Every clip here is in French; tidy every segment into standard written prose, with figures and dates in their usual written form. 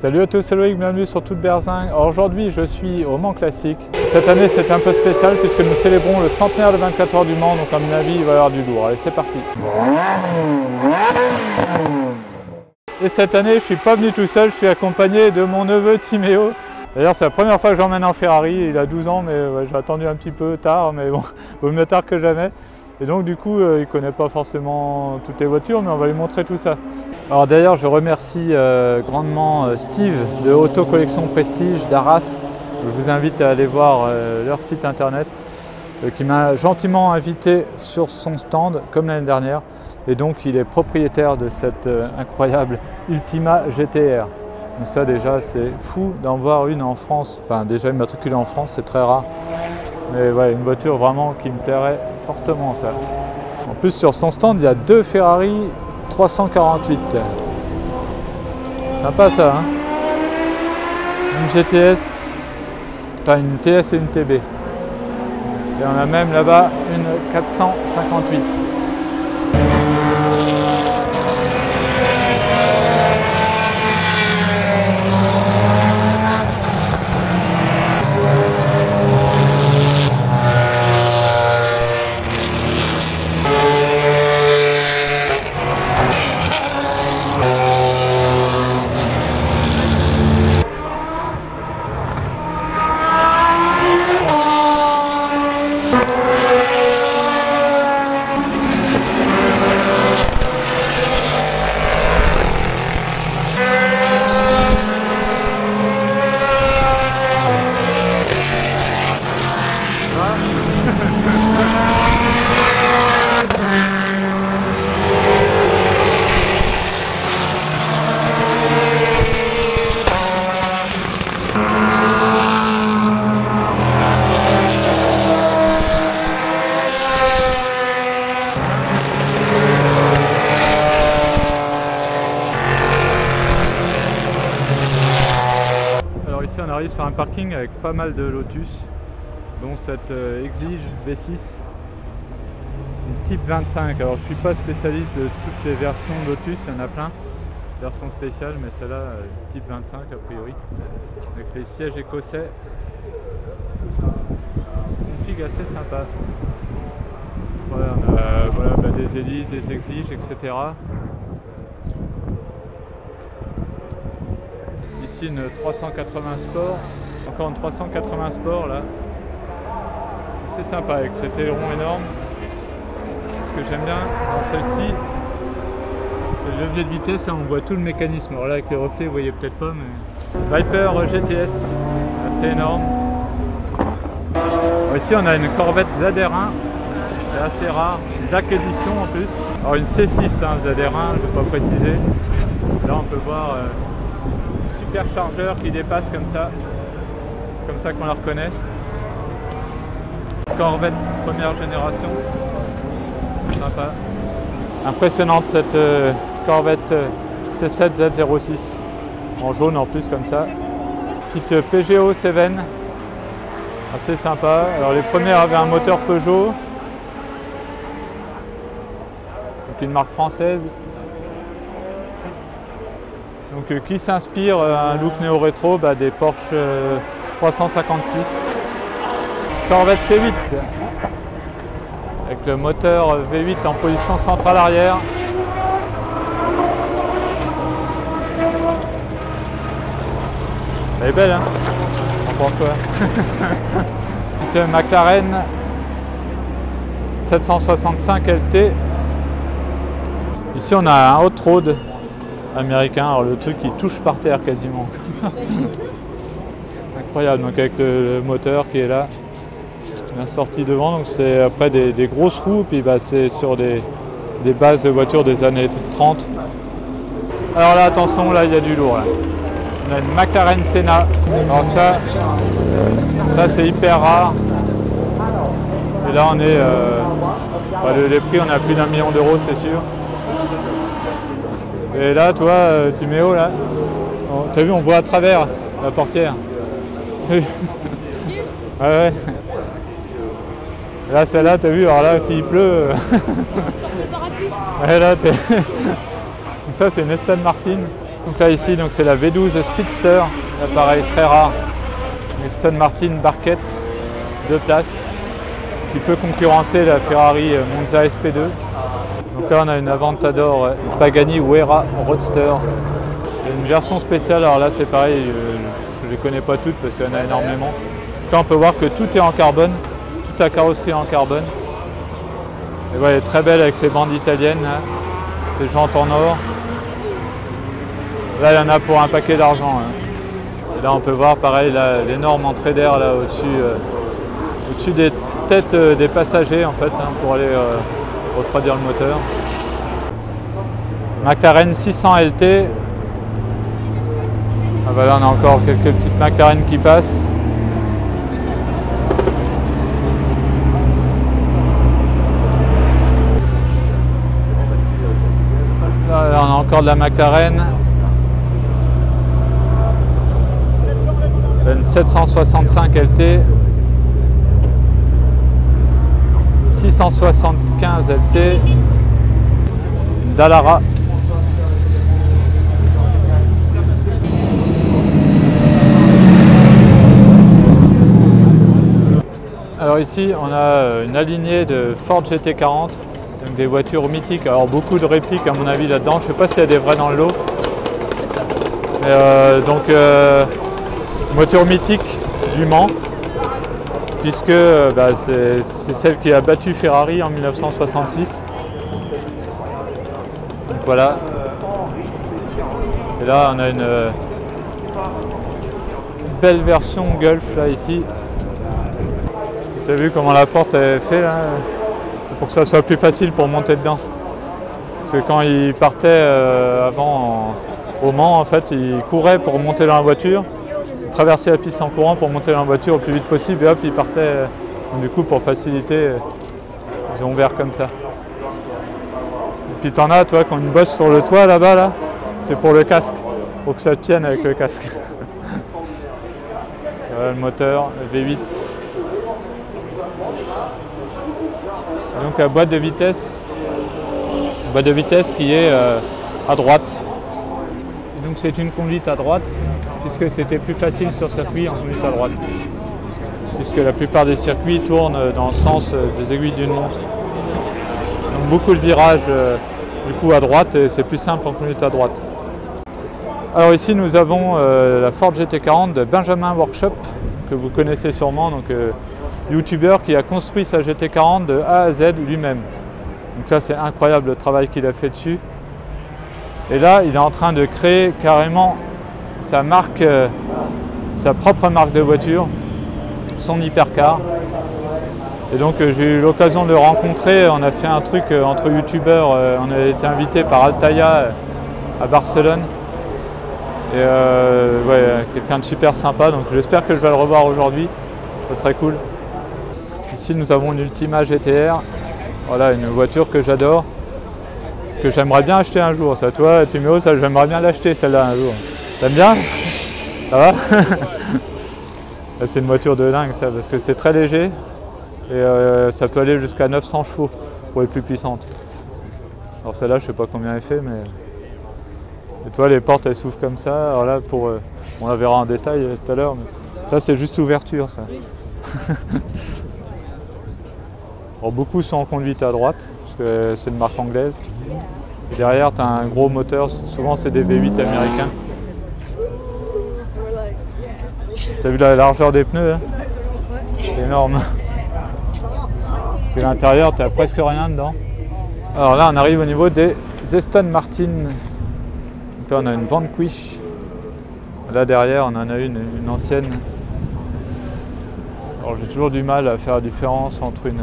Salut à tous, c'est Loïc, bienvenue sur Toute Berzingue. Alors aujourd'hui je suis au Mans Classique. Cette année c'est un peu spécial puisque nous célébrons le centenaire de 24 heures du Mans, donc à mon avis il va y avoir du lourd. Allez, c'est parti. Et cette année je suis pas venu tout seul, je suis accompagné de mon neveu Timéo. D'ailleurs c'est la première fois que j'emmène en Ferrari, il a 12 ans mais ouais, j'ai attendu un petit peu tard, mais bon, vaut mieux tard que jamais. Et donc du coup il ne connaît pas forcément toutes les voitures, mais on va lui montrer tout ça. Alors d'ailleurs je remercie grandement Steve de Auto Collection Prestige d'Arras. Je vous invite à aller voir leur site internet qui m'a gentiment invité sur son stand comme l'année dernière. Et donc il est propriétaire de cette incroyable Ultima GTR. Donc ça déjà c'est fou d'en voir une en France, enfin déjà immatriculée en France, c'est très rare. Mais ouais, une voiture vraiment qui me plairait fortement ça. En plus sur son stand il y a deux Ferrari 348. Sympa ça hein. Une GTS, enfin une TS et une TB. Et on a même là-bas une 458. Ici on arrive sur un parking avec pas mal de Lotus, dont cette Exige V6, une Type 25. Alors je ne suis pas spécialiste de toutes les versions Lotus, il y en a plein, version spéciale, mais celle-là, Type 25 a priori, avec les sièges écossais, config assez sympa. Voilà, on a des hélices, des Exige, etc. Ici une 380 Sport, encore une 380 Sport là, c'est sympa avec cet aileron énorme. Ce que j'aime bien dans celle-ci, c'est le levier de vitesse, hein, on voit tout le mécanisme. Alors là avec les reflets vous voyez peut-être pas, mais Viper GTS, assez énorme. Alors, ici on a une Corvette ZR1, c'est assez rare, une DAC édition en plus. Alors une C6 hein, ZR1, je ne vais pas préciser. Là on peut voir superchargeur qui dépasse comme ça qu'on la reconnaît. Corvette première génération, sympa. Impressionnante cette Corvette C7 Z06 en jaune en plus comme ça. Petite Peugeot 7, assez sympa. Alors les premières avaient un moteur Peugeot, donc une marque française. Donc, qui s'inspire un look néo-rétro des Porsche 356. Corvette C8 avec le moteur V8 en position centrale arrière. Elle est belle hein, on pense quoi. Petite McLaren 765 LT. Ici on a un Hot Rod américain, alors le truc il touche par terre quasiment. Incroyable, donc avec le moteur qui est là, bien sorti devant, donc c'est après des grosses roues, puis c'est sur des bases de voitures des années 30. Alors là attention, là il y a du lourd là. On a une McLaren Senna, alors ça c'est hyper rare. Et là on est, les prix on a plus d'1 million d'euros c'est sûr. Et là, toi, Timéo, là, t'as vu, on voit à travers la portière. Ouais, ouais. Là, celle-là, t'as vu, alors là, s'il pleut... Sorte de parapluie. Ouais, là, t'es... Ça, c'est une Aston Martin. Donc là ici, c'est la V12 Speedster, un appareil très rare, une Aston Martin Barquette 2 places, qui peut concurrencer la Ferrari Monza SP2. Donc là on a une Aventador Pagani Huayra Roadster. Il y a une version spéciale, alors là c'est pareil, je ne les connais pas toutes parce qu'il y en a énormément. Donc là on peut voir que tout est en carbone, toute la carrosserie est en carbone. Et voilà, elle est très belle avec ses bandes italiennes, là, ses jantes en or. Là il y en a pour un paquet d'argent. Et là on peut voir pareil l'énorme entrée d'air là au-dessus des têtes des passagers en fait, pour aller refroidir le moteur. McLaren 600 LT. Ah bah là on a encore quelques petites McLaren qui passent. Là on a encore de la McLaren. Une 765 LT. 675 LT. Une Dallara. Alors ici on a une alignée de Ford GT40, donc des voitures mythiques, alors beaucoup de répliques à mon avis là-dedans, je ne sais pas s'il y a des vrais dans le lot. Voiture mythique du Mans, puisque c'est celle qui a battu Ferrari en 1966. Donc voilà. Et là on a une belle version Golf là ici. Tu as vu comment la porte est faite là, pour que ça soit plus facile pour monter dedans. Parce que quand il partait avant au Mans, en fait, il courait pour monter dans la voiture, traverser la piste en courant pour monter dans la voiture au plus vite possible et hop, il partait. Donc, du coup, pour faciliter, ils ont ouvert comme ça. Et puis t'en as, toi, qui ont une bosse sur le toit là-bas, là, c'est pour le casque, pour que ça tienne avec le casque. Voilà, le moteur, le V8. Donc la boîte de vitesse qui est à droite. Et donc c'est une conduite à droite, puisque c'était plus facile sur circuit en conduite à droite. Puisque la plupart des circuits tournent dans le sens des aiguilles d'une montre. Donc beaucoup de virages du coup à droite et c'est plus simple en conduite à droite. Alors ici nous avons la Ford GT40 de Benjamin Workshop, que vous connaissez sûrement, donc youtubeur qui a construit sa GT40 de A à Z lui-même. Donc là c'est incroyable le travail qu'il a fait dessus. Et là il est en train de créer carrément sa marque, sa propre marque de voiture, son hypercar. Et donc j'ai eu l'occasion de le rencontrer, on a fait un truc entre youtubeurs, on a été invité par Altaïa à Barcelone. Et ouais, quelqu'un de super sympa, donc j'espère que je vais le revoir aujourd'hui, ça serait cool. Ici nous avons une Ultima GTR, voilà une voiture que j'adore, que j'aimerais bien acheter un jour. Ça, toi Timéo, ça j'aimerais bien l'acheter celle-là un jour. T'aimes bien? Ça va? C'est une voiture de dingue ça, parce que c'est très léger et ça peut aller jusqu'à 900 chevaux pour les plus puissantes. Alors celle-là je sais pas combien elle fait, mais et toi les portes elles s'ouvrent comme ça. Alors là on la verra en détail tout à l'heure, mais ça c'est juste ouverture ça. Alors, beaucoup sont en conduite à droite, parce que c'est une marque anglaise. Et derrière, tu as un gros moteur, souvent c'est des V8 américains. Tu as vu la largeur des pneus hein? C'est énorme. Et l'intérieur, tu n'as presque rien dedans. Alors là, on arrive au niveau des Aston Martin. Donc là, on a une Vanquish. Là derrière, on en a une ancienne. Alors j'ai toujours du mal à faire la différence entre une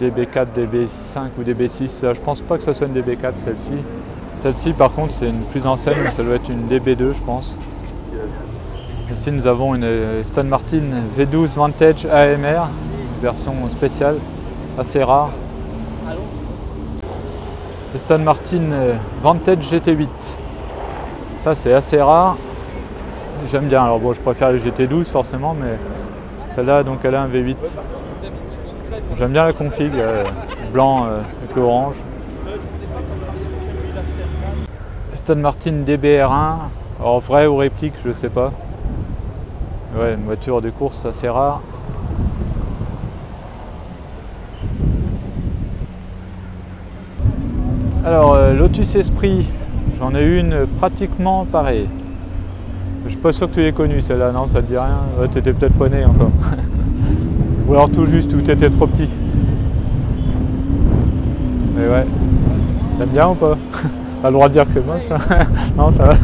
DB4, DB5 ou DB6. Je pense pas que ce soit une DB4 celle-ci. Celle-ci par contre c'est une plus ancienne, ça doit être une DB2 je pense. Ici nous avons une Aston Martin V12 Vantage AMR, une version spéciale, assez rare. Aston Martin Vantage GT8. Ça c'est assez rare. J'aime bien, alors bon je préfère les GT12 forcément, mais celle-là donc elle a un V8. J'aime bien la config, blanc avec l'orange. Aston Martin DBR1, alors vrai ou réplique, je sais pas. Ouais, une voiture de course assez rare. Alors, Lotus Esprit, j'en ai une pratiquement pareille. Je suis pas sûr que tu l'aies connue celle-là, non, ça te dit rien? Ouais, t'étais peut-être pas né encore. Ou alors tout juste, ou t'étais trop petit. Mais ouais, t'aimes bien ou pas? T'as le droit de dire que c'est moche, hein. Non, ça va.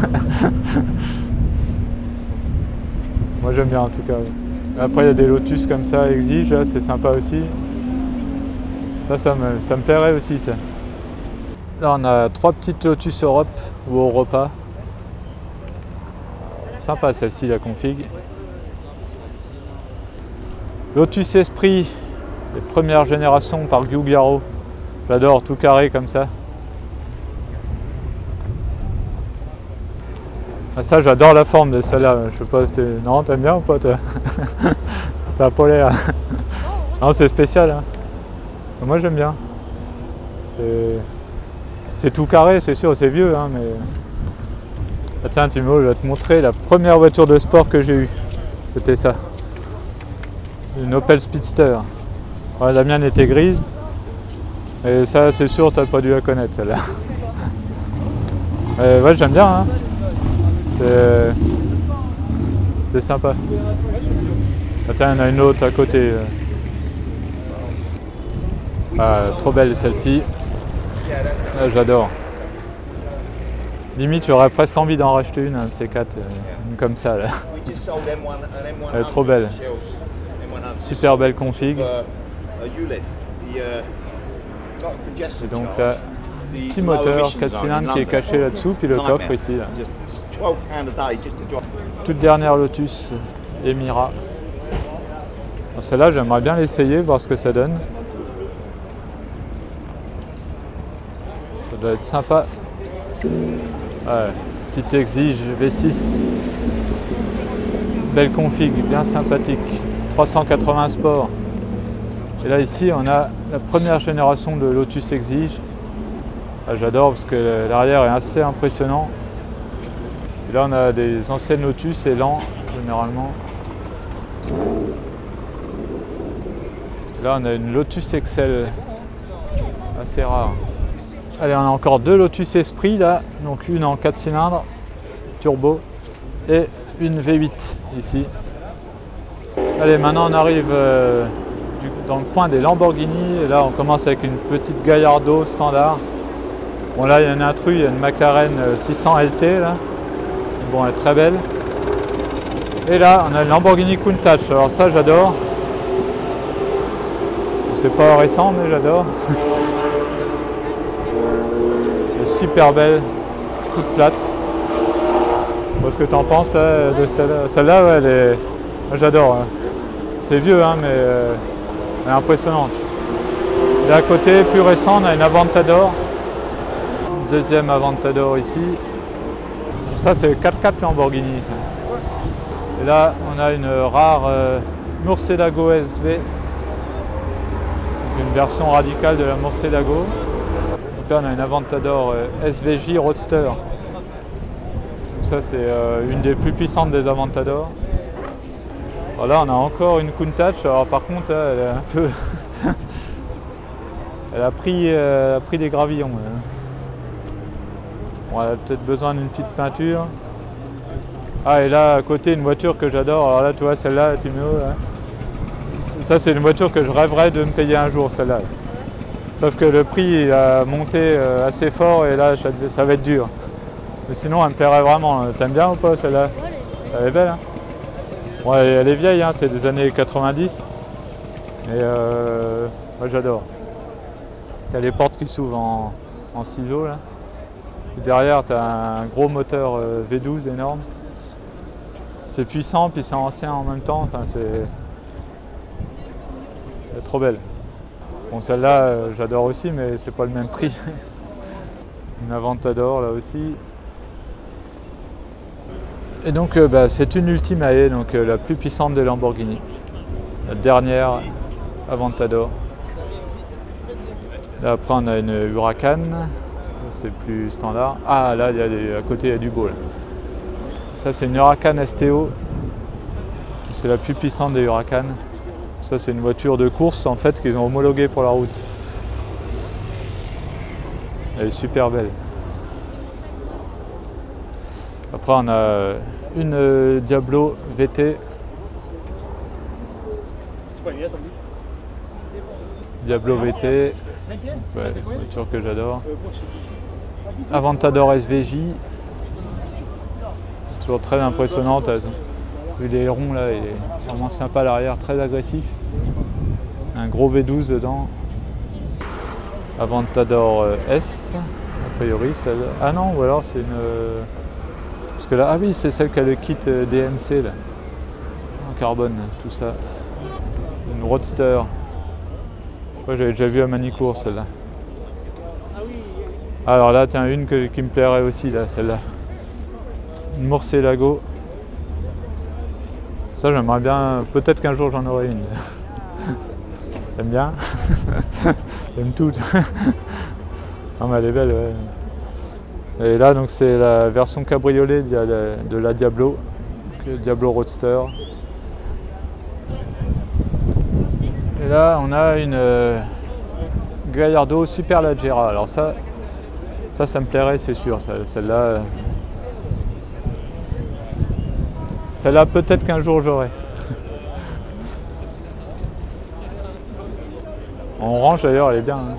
Moi j'aime bien en tout cas. Après il y a des Lotus comme ça, Exige, là c'est sympa aussi. Ça me plairait aussi ça. Là on a 3 petites Lotus Europe ou Europa. Sympa celle-ci la config. Lotus Esprit, les premières générations par Giugiaro. J'adore tout carré comme ça. Ah, ça j'adore la forme de celle-là. Je sais pas, non t'aimes bien ou pas toi? T'as pas l'air. Non c'est spécial. Hein. Moi j'aime bien. C'est tout carré, c'est sûr, c'est vieux, hein, mais... Ah, tiens, Timo, je vais te montrer la première voiture de sport que j'ai eue. C'était ça. Une Opel Speedster. Ouais, la mienne était grise. Et ça, c'est sûr, t'as pas dû la connaître, celle-là. Ouais, j'aime bien, hein. C'était sympa. Ah, tiens, il y en a une autre à côté. Ah, trop belle celle-ci. Ah, j'adore. Limite, j'aurais presque envie d'en racheter une, un C4, une comme ça. Là. Elle est trop belle. Super belle config. Et donc là, petit moteur 4 cylindres qui est caché là-dessous, puis le coffre ici. Là. Toute dernière Lotus Emira. Celle-là, j'aimerais bien l'essayer, voir ce que ça donne. Ça doit être sympa. Ouais, petite Exige V6. Belle config, bien sympathique. 380 Sport. Et là ici on a la première génération de Lotus Exige. Ah, j'adore parce que l'arrière est assez impressionnant. Et là on a des anciennes Lotus et lents généralement. Et là on a une Lotus Excel assez rare. Allez, on a encore 2 Lotus Esprit là, donc une en 4 cylindres turbo et une V8 ici. Allez, maintenant on arrive dans le coin des Lamborghini et là on commence avec une petite Gallardo standard. Bon là il y a un intrus, il y a une McLaren 600 LT là. Bon, elle est très belle. Et là on a une Lamborghini Countach, alors ça j'adore. C'est pas récent mais j'adore. Super belle, toute plate. Qu'est-ce que tu en penses de celle-là? Celle-là, ouais, elle est... Moi j'adore. Hein. C'est vieux, hein, mais elle est impressionnante. Et à côté, plus récent, on a une Aventador. Deuxième Aventador ici. Ça, c'est 4x4 Lamborghini. Ça. Et là, on a une rare Murcielago SV. Une version radicale de la Murcielago. Là on a une Aventador SVJ Roadster. Donc ça c'est une des plus puissantes des Aventador. Alors là on a encore une Countach, alors par contre elle est un peu... elle a pris des gravillons. Bon, elle a peut-être besoin d'une petite peinture. Ah et là à côté une voiture que j'adore, alors là tu vois celle-là, Timo, là. Ça c'est une voiture que je rêverais de me payer un jour celle-là. Sauf que le prix a monté assez fort et là ça va être dur. Mais sinon elle me plairait vraiment. T'aimes bien ou pas celle-là? Elle est belle, hein? Bon, elle est vieille, hein, c'est des années 90. Mais moi j'adore. T'as les portes qui s'ouvrent en ciseaux là. Et derrière t'as un gros moteur V12 énorme. C'est puissant puis c'est ancien en même temps. Enfin, c'est trop belle. Bon, celle-là, j'adore aussi, mais c'est pas le même prix. Une Aventador là aussi. Et donc, c'est une Ultimae, donc la plus puissante des Lamborghini. La dernière Aventador. Là, après, on a une Huracan. C'est plus standard. Ah là, à côté il y a du beau là. Ça c'est une Huracan STO. C'est la plus puissante des Huracan. Ça c'est une voiture de course en fait qu'ils ont homologuée pour la route. Elle est super belle. Après on a une Diablo VT. Diablo VT, ouais, voiture que j'adore. Aventador SVJ, toujours très impressionnante. Vu les ailerons là, il est vraiment sympa à l'arrière, très agressif. Un gros V12 dedans. Aventador S, a priori celle. Ah non, ou alors c'est une. Parce que là, ah oui, c'est celle qui a le kit DMC là, en carbone, tout ça. Une Roadster. Ouais, j'avais déjà vu à Manicourt celle-là. Alors là, tiens, une qui me plairait aussi, là, celle-là. Une Murcielago. Ça, j'aimerais bien, peut-être qu'un jour j'en aurai une. T'aimes bien? J'aime tout. Ah, mais elle est belle, ouais. Et là, donc, c'est la version cabriolet de la Diablo, Diablo Roadster. Et là, on a une Gallardo Superleggera. Alors ça me plairait, c'est sûr. Celle-là, peut-être qu'un jour j'aurai. En orange d'ailleurs, elle est bien. Hein.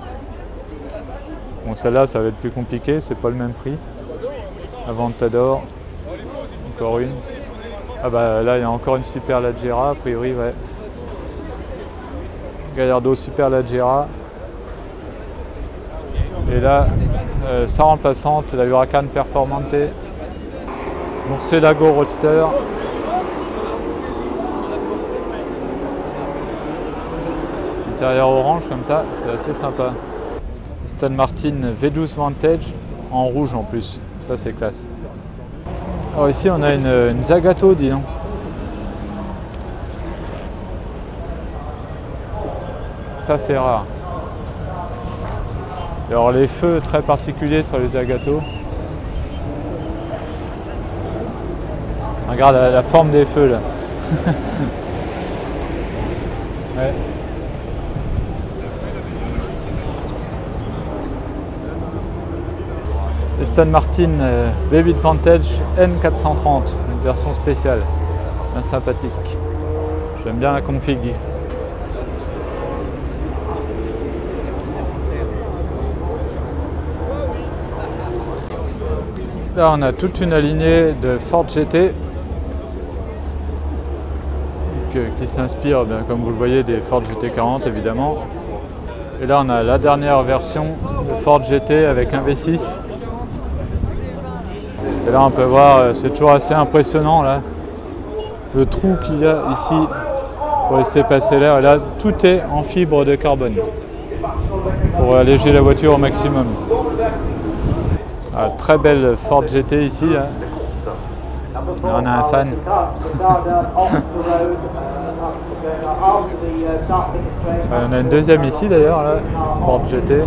Bon, celle-là, ça va être plus compliqué. C'est pas le même prix. Aventador, encore une. Ah bah là, il y a encore une Superleggera, a priori, ouais. Gallardo Superleggera. Et là, sans remplaçante, la Huracan Performante. Murcielago Roadster. Intérieur orange comme ça, c'est assez sympa. Aston Martin V12 Vantage en rouge en plus, ça c'est classe. Alors ici on a une Zagato, dis donc. Ça c'est rare. Et alors les feux très particuliers sur les Zagato. Regarde la forme des feux là. Ouais. Aston Martin V8 Vantage N430, une version spéciale, bien sympathique. J'aime bien la config. Là on a toute une alignée de Ford GT qui s'inspire, comme vous le voyez, des Ford GT40 évidemment. Et là on a la dernière version de Ford GT avec un V6. Et là on peut voir, c'est toujours assez impressionnant là, le trou qu'il y a ici pour laisser passer l'air. Et là tout est en fibre de carbone pour alléger la voiture au maximum. Ah, très belle Ford GT ici là. Là on a un fan. On a une deuxième ici d'ailleurs là, Ford GT.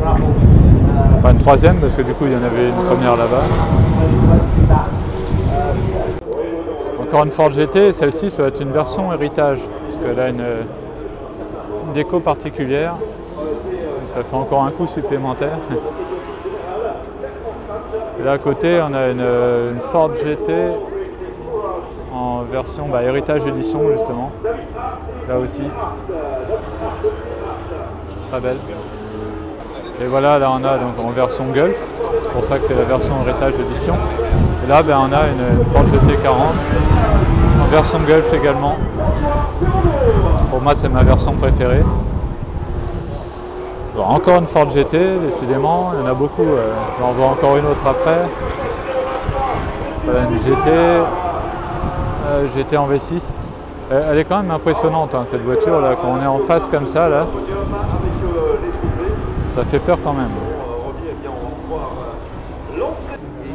Pas une troisième parce que du coup il y en avait une première là-bas. Encore une Ford GT, celle-ci ça va être une version héritage parce qu'elle a une déco particulière. Ça fait encore un coût supplémentaire. Et là à côté on a une Ford GT en version héritage édition justement. Là aussi. Très belle. Et voilà, là on a donc en version Golf, c'est pour ça que c'est la version héritage édition. Et là on a une Ford GT40 en version Golf également. Pour moi c'est ma version préférée. Bon, encore une Ford GT, décidément, il y en a beaucoup, j'en vois encore une autre après. Voilà une GT, GT en V6. Elle est quand même impressionnante hein, cette voiture là, quand on est en face comme ça là. Ça fait peur quand même.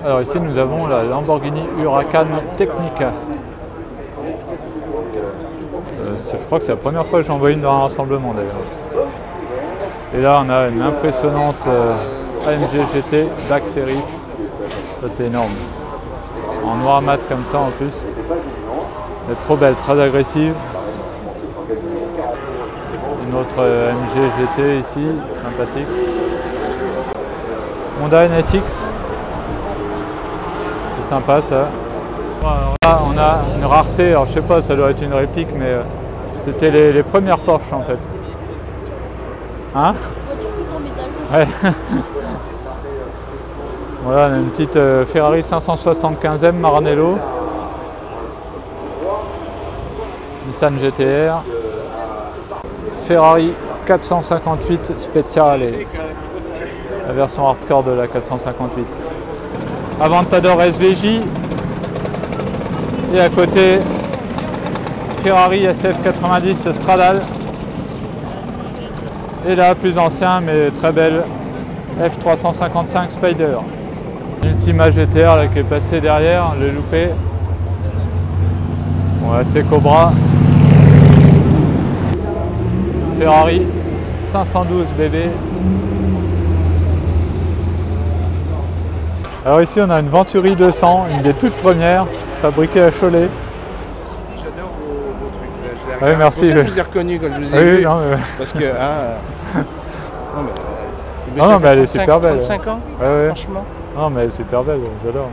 Alors ici nous avons la Lamborghini Huracan Technica. Je crois que c'est la première fois que j'en vois une dans un rassemblement d'ailleurs. Et là on a une impressionnante AMG GT Black Series. Ça c'est énorme. En noir mat comme ça en plus. Elle est trop belle, très agressive. Une autre AMG GT ici, sympathique. Honda NSX. C'est sympa ça. Alors là on a une rareté, alors je sais pas, ça doit être une réplique, mais c'était les premières Porsche en fait. Hein? Voiture tout en métal. Ouais. Voilà, on a une petite Ferrari 575M Maranello. Nissan GT-R. Ferrari 458 Speciale. La version hardcore de la 458. Aventador SVJ. Et à côté, Ferrari SF90 Stradale. Et là, plus ancien mais très belle, F355 Spider. L'Ultima GTR là, qui est passé derrière, l'ai loupé. Bon, là c'est Cobra. Ferrari 512 BB. Alors ici on a une Venturi 200, une des toutes premières, fabriquée à Cholet. J'adore vos trucs. Oui, merci. C'est pour ça que je vous ai reconnu quand je vous ai vu. Non, mais... Parce que... non, mais elle est super belle. 35 ans, ouais. franchement. Non, mais elle est super belle, j'adore.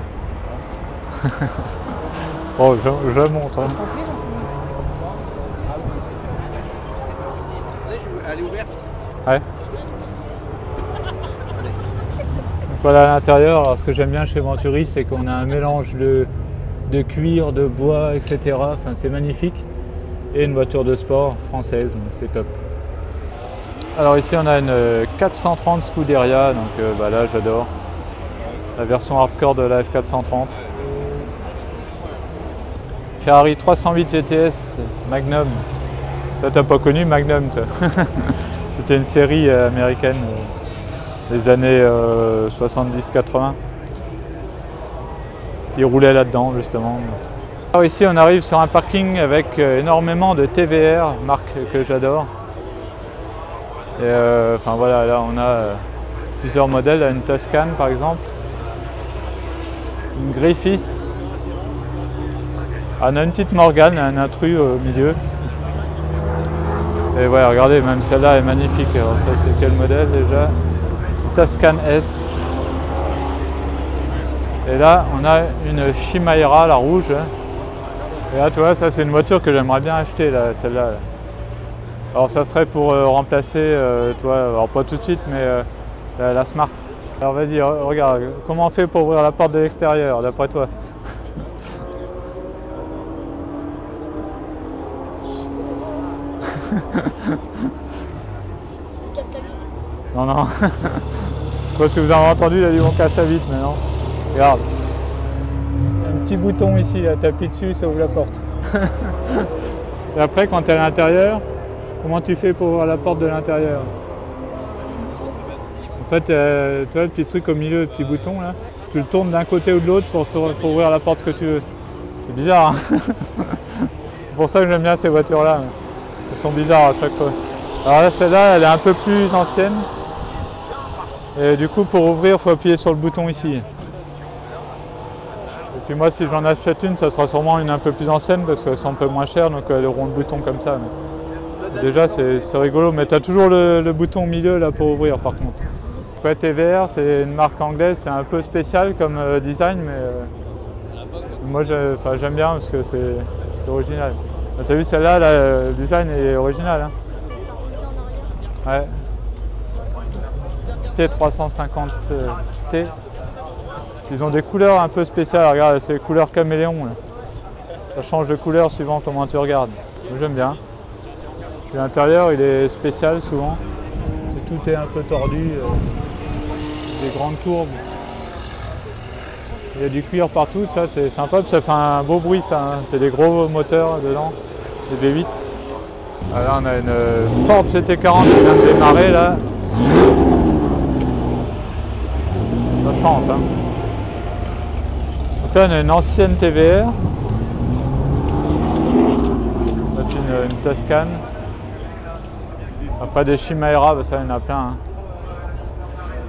Bon, je monte. Hein. Elle est ouverte. Ouais. Donc voilà à l'intérieur, alors ce que j'aime bien chez Venturi, c'est qu'on a un mélange de cuir, de bois, etc. Enfin, c'est magnifique. Et une voiture de sport française, donc c'est top. Alors ici on a une 430 Scuderia, donc là j'adore. La version hardcore de la F430. Ferrari 308 GTS Magnum. Toi t'as pas connu Magnum toi. C'était une série américaine des années 70-80. Il roulait là-dedans justement. Alors ici on arrive sur un parking avec énormément de TVR, marque que j'adore. Et enfin voilà, là on a plusieurs modèles, une Tuscan par exemple, une Griffith, on a une petite Morgan, un intrus au milieu. Et voilà, regardez, même celle-là est magnifique. Alors ça c'est quel modèle déjà? Tuscan S. Et là on a une Chimaira, la rouge. Et là tu vois, ça c'est une voiture que j'aimerais bien acheter, celle-là. Alors ça serait pour remplacer, toi, alors pas tout de suite, mais la Smart. Alors vas-y, regarde, comment on fait pour ouvrir la porte de l'extérieur, d'après toi? On casse la vitre. Non, non. Quoi, si vous avez entendu, il a dit on casse la vitre, mais non. Regarde. Un petit bouton ici, là, t'appuies dessus, ça ouvre la porte. Et après, quand tu es à l'intérieur, comment tu fais pour ouvrir la porte de l'intérieur? En fait, tu vois le petit truc au milieu, le petit bouton là, tu le tournes d'un côté ou de l'autre pour ouvrir la porte que tu veux. C'est bizarre, hein. C'est pour ça que j'aime bien ces voitures là. Elles sont bizarres à chaque fois. Alors là, celle-là, elle est un peu plus ancienne. Et du coup, pour ouvrir, il faut appuyer sur le bouton ici. Et puis moi, si j'en achète une, ça sera sûrement une un peu plus ancienne parce qu'elles sont un peu moins chères, donc elles auront le bouton comme ça. Mais déjà, c'est rigolo, mais tu as toujours le bouton au milieu là pour ouvrir par contre. Ouais, TVR, c'est une marque anglaise, c'est un peu spécial comme design, mais moi j'aime bien parce que c'est original. Tu as vu celle-là, le design est original. Hein. Ouais. T350T. Ils ont des couleurs un peu spéciales, regarde, c'est couleur caméléon. Là. Ça change de couleur suivant comment tu regardes. J'aime bien. Puis l'intérieur, il est spécial souvent. Et tout est un peu tordu. Des grandes courbes. Il y a du cuir partout, ça c'est sympa, ça fait un beau bruit ça, hein. C'est des gros moteurs dedans, des V8. Ah, là on a une Ford GT40 qui vient de démarrer là. Ça chante hein. Donc là on a une ancienne TVR. Une Tuscan. Après des Chimaira, bah, ça il y en a plein. Hein.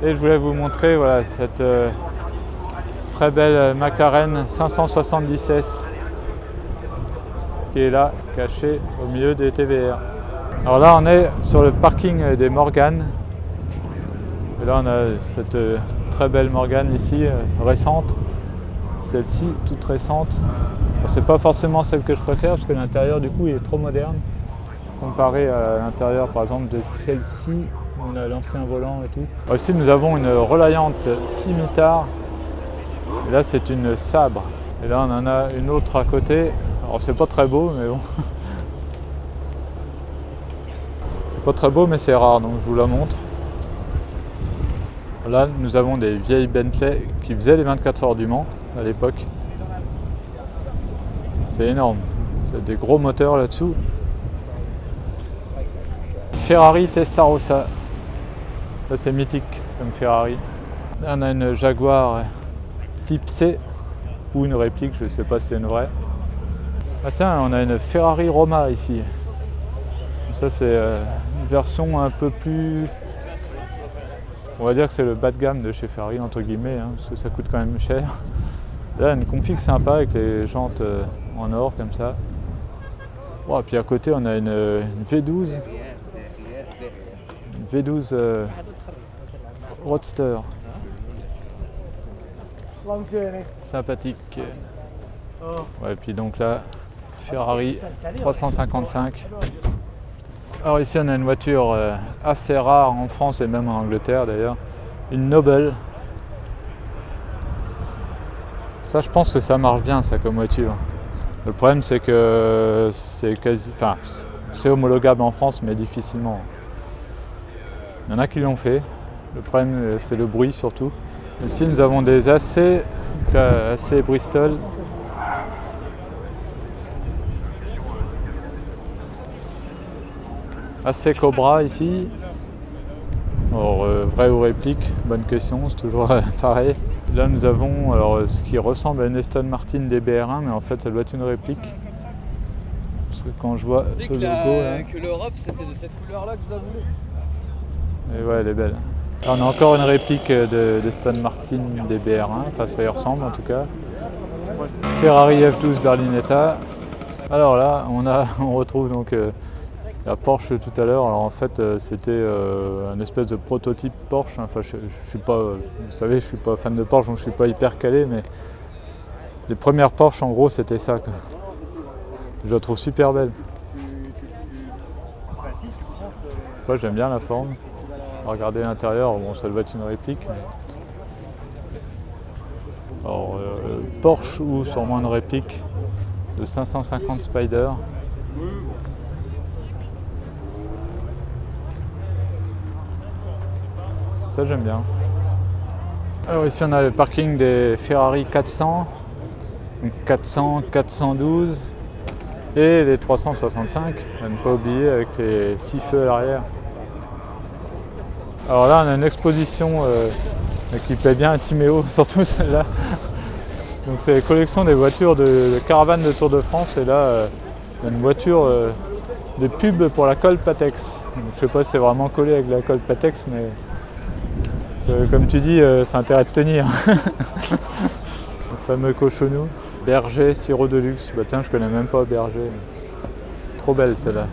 Et je voulais vous montrer voilà, cette très belle McLaren 570S qui est là, cachée au milieu des TVR. Alors là, on est sur le parking des Morgan. Et là, on a cette très belle Morgan ici, récente. Celle-ci, toute récente. Bon, c'est pas forcément celle que je préfère parce que l'intérieur, du coup, il est trop moderne. Comparé à l'intérieur, par exemple, de celle-ci, on a l'ancien volant et tout. Aussi, nous avons une Reliant Scimitar. Et là, c'est une Sabre. Et là, on en a une autre à côté. Alors, c'est pas très beau, mais bon. C'est pas très beau, mais c'est rare, donc je vous la montre. Là, nous avons des vieilles Bentley qui faisaient les 24 heures du Mans à l'époque. C'est énorme. C'est des gros moteurs là-dessous. Ferrari Testarossa. Ça, c'est mythique comme Ferrari. Là, on a une Jaguar Type C ou une réplique, je ne sais pas si c'est une vraie. Ah tiens, on a une Ferrari Roma ici. Ça, c'est une version un peu plus... On va dire que c'est le bas de gamme de chez Ferrari, entre guillemets, hein, parce que ça coûte quand même cher. Là, une config sympa avec les jantes en or, comme ça. Oh, et puis à côté, on a une V12. Une V12 Roadster. Sympathique. Ouais, et puis donc là, Ferrari 355. Alors ici on a une voiture assez rare en France et même en Angleterre d'ailleurs, une Noble. Ça, je pense que ça marche bien ça comme voiture. Le problème c'est que c'est quasi, enfin c'est homologable en France mais difficilement. Il y en a qui l'ont fait. Le problème c'est le bruit surtout. Ici nous avons des AC Bristol. AC Cobra ici. Alors, vrai ou réplique, bonne question, c'est toujours pareil. Là nous avons alors, ce qui ressemble à une Aston Martin DBR1, mais en fait ça doit être une réplique. Parce que quand je vois ce logo là... que l'Europe c'était de cette couleur là que je la voulais. Et ouais, elle est belle. Là, on a encore une réplique de Aston Martin DBR1, enfin ça y ressemble en tout cas. Ferrari F12 Berlinetta. Alors là on retrouve donc la Porsche tout à l'heure. Alors en fait c'était un espèce de prototype Porsche. Enfin je suis pas, vous savez, je suis pas fan de Porsche donc je suis pas hyper calé, mais les premières Porsche en gros c'était ça quoi. Je la trouve super belle. Moi j'aime bien la forme. Regardez l'intérieur, bon ça doit être une réplique. Mais... Alors Porsche ou sûrement une réplique de 550 Spider. Ça j'aime bien. Alors ici on a le parking des Ferrari 400, 400, 412 et les 365, à ne pas oublier avec les 6 feux à l'arrière. Alors là on a une exposition qui plaît bien à Timéo, surtout celle-là. Donc c'est la collection des voitures de caravane de Tour de France et là il y a une voiture de pub pour la colle Patex. Donc, je sais pas si c'est vraiment collé avec la colle Patex mais comme tu dis c'est intérêt de tenir. Le fameux cochonou. Berger sirop de luxe. Bah tiens je connais même pas Berger. Trop belle celle-là.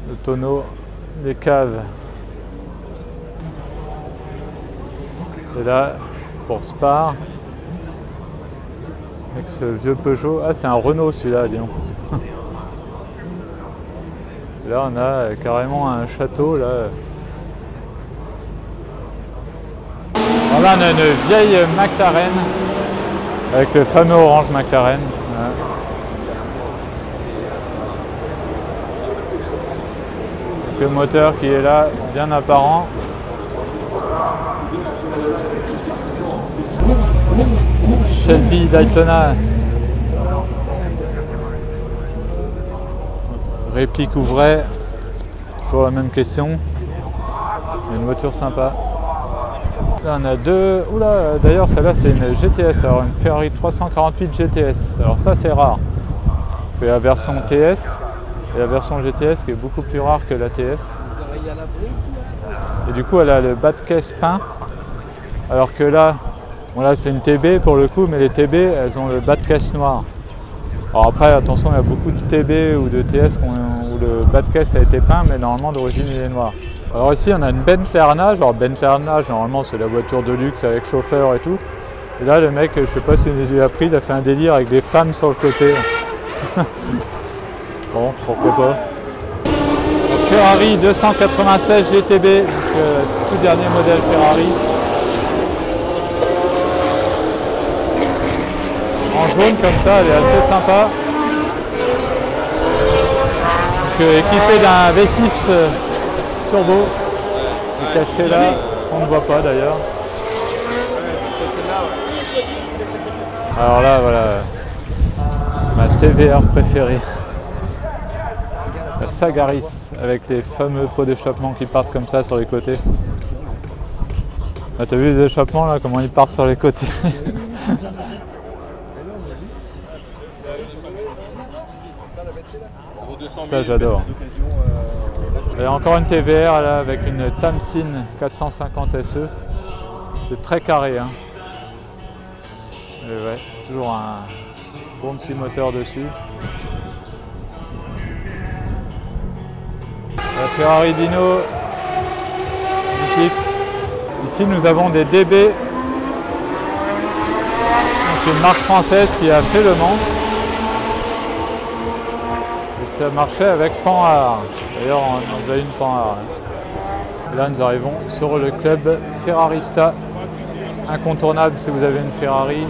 Le tonneau. Les caves. Et là, pour Spar, avec ce vieux Peugeot. Ah, c'est un Renault celui-là, dis donc. Là, on a carrément un château. Là. Alors là, on a une vieille McLaren, avec le fameux orange McLaren. Voilà. Le moteur qui est là, bien apparent. Shelby Daytona. Réplique ou vrai, toujours la même question. Une voiture sympa. Là on a deux. Oula, d'ailleurs celle-là c'est une GTS, alors une Ferrari 348 GTS. Alors ça c'est rare. Il y a la version TS. Et la version GTS qui est beaucoup plus rare que la TS. Et du coup, elle a le bas de caisse peint. Alors que là, bon là c'est une TB pour le coup, mais les TB, elles ont le bas de caisse noir. Alors après, attention, il y a beaucoup de TB ou de TS où le bas de caisse a été peint, mais normalement d'origine il est noir. Alors ici, on a une Bentley Arnage. Alors Bentley Arnage, normalement c'est la voiture de luxe avec chauffeur et tout. Et là, le mec, je sais pas s'il lui a pris, il a fait un délire avec des femmes sur le côté. Bon, pourquoi pas. Ferrari 296 GTB, donc tout dernier modèle Ferrari. En jaune comme ça, elle est assez sympa. Donc, équipée d'un V6 turbo, caché là, on ne voit pas d'ailleurs. Alors là, voilà, ma TVR préférée, la Sagaris, avec les fameux pots d'échappement qui partent comme ça sur les côtés. Ah, t'as vu les échappements là, comment ils partent sur les côtés? Ça j'adore. Et encore une TVR là, avec une Tamsin 450 SE. C'est très carré, hein. Et ouais, toujours un bon petit moteur dessus. La Ferrari Dino mythique. Ici nous avons des DB, donc une marque française qui a fait le Mans. Et ça marchait avec Panhard. D'ailleurs on a une Panhard. Et là nous arrivons sur le club Ferrarista. Incontournable si vous avez une Ferrari.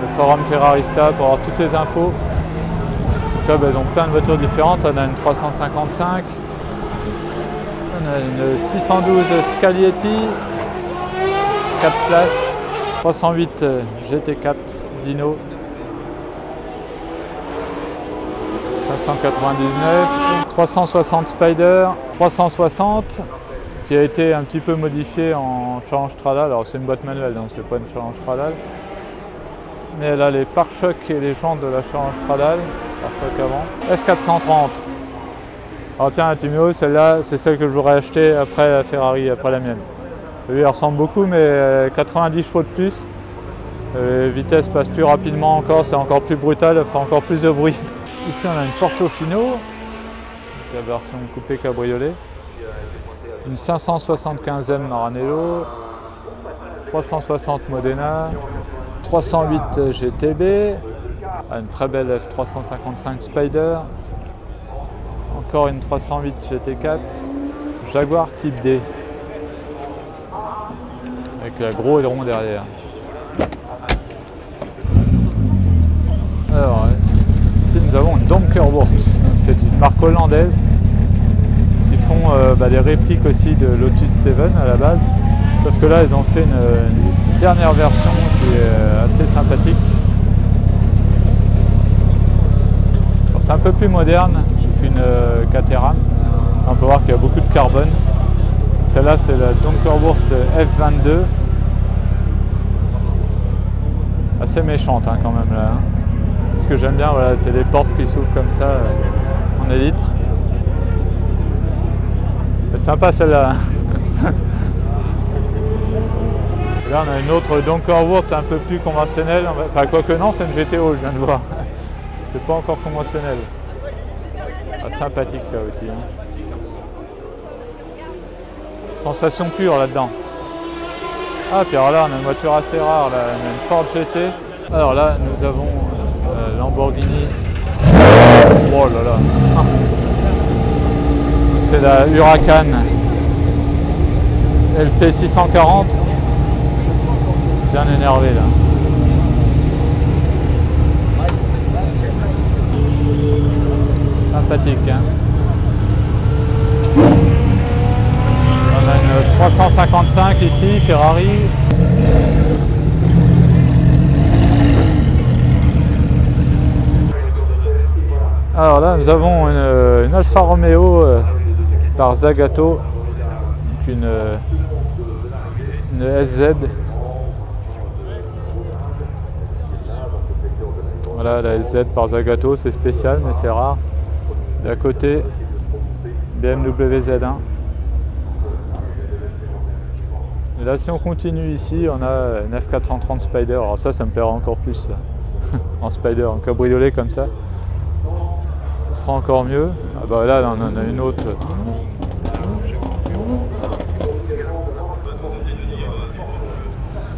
Le forum Ferrarista pour avoir toutes les infos. Le club, elles ont plein de voitures différentes. On a une 355. On a une 612 Scaglietti, 4 places, 308 GT4 Dino, 599, 360 Spider, 360 qui a été un petit peu modifié en challenge Stradale. Alors c'est une boîte manuelle, donc c'est pas une challenge Stradale. Mais elle a les pare-chocs et les jantes de la challenge Stradale, pare-chocs avant. F430. Alors tiens, Timéo, celle-là, c'est celle que je voudrais acheter après la Ferrari, après la mienne. Elle ressemble beaucoup, mais 90 chevaux de plus. Les vitesses passent plus rapidement encore, c'est encore plus brutal, elle fait encore plus de bruit. Ici, on a une Portofino, la version coupé cabriolet. Une 575e Maranello, 360 Modena, 308 GTB, une très belle F355 Spider. Encore une 308 GT4, Jaguar Type D, avec la gros aileron derrière. Alors, ici nous avons une Donkerwort, c'est une marque hollandaise. Ils font des répliques aussi de Lotus 7 à la base, sauf que là ils ont fait une dernière version qui est assez sympathique. C'est un peu plus moderne qu'une Caterham. On peut voir qu'il y a beaucoup de carbone. Celle-là c'est la Donkerwort F22. Assez méchante hein, quand même là. Ce que j'aime bien, voilà, c'est les portes qui s'ouvrent comme ça en élytre. C'est sympa celle-là. Là on a une autre Donkerwort un peu plus conventionnelle. Enfin quoique non, c'est une GTO, je viens de voir. C'est pas encore conventionnel. Ah, sympathique ça aussi. Hein. Sensation pure là-dedans. Ah puis alors là on a une voiture assez rare, là. On a une Ford GT. Alors là nous avons Lamborghini. Oh là là. Ah. C'est la Huracan LP 640. Bien énervé là. Sympathique hein. On a une 355 ici, Ferrari. Alors là nous avons une Alfa Romeo par Zagato, donc une SZ. Voilà la SZ par Zagato, c'est spécial mais c'est rare. Et à côté BMW Z1. Et là, si on continue ici, on a une F430 Spider. Alors ça me plairait encore plus, ça. En Spider, en cabriolet comme ça. Ce sera encore mieux. Ah bah là, on en a une autre.